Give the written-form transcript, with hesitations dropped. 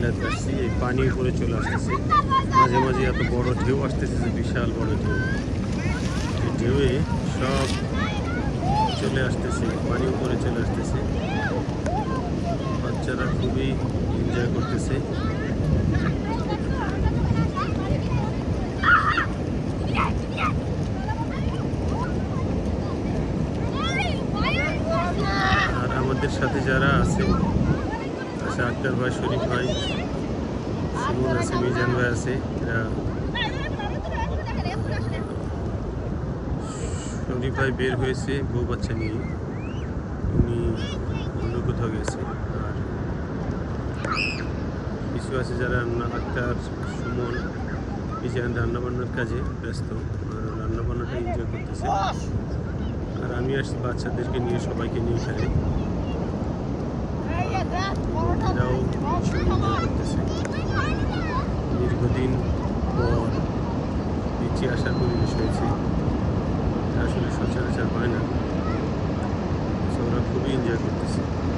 জায়গাতে আসছি। এই পানি উপরে চলে আসতেছে, মাঝে মাঝে এত বড় ঢেউ আসতেছে যে বিশাল বড় ঢেউ। এই ঢেউয়ে সব চলে আসতেছে, পানি উপরে চলে আসতেছে। বাচ্চারা খুবই এনজয় করতেছে। আর আমাদের সাথে যারা আছে, আক্তার ভাই, শরীফ ভাই, সুমন আছে, মিজান ভাই আছে। এরা শরীফ ভাই বের হয়েছে বউ বাচ্চা নিয়ে, উনি অন্য কোথাও গেছে। আর কিছু আছে যারা আক্তার, সুমন, মিজান রান্নাবান্নার কাজে ব্যস্ত, আর রান্নাবান্নাটা এনজয় করতেছে। আর আমি আসছি বাচ্চাদেরকে নিয়ে, সবাইকে নিয়ে এখানে। এরাও এনজয় করতেছে। দীর্ঘদিন পর নিচে আসার পরিবেশ হয়েছে, আসলে সচরাচর হয়।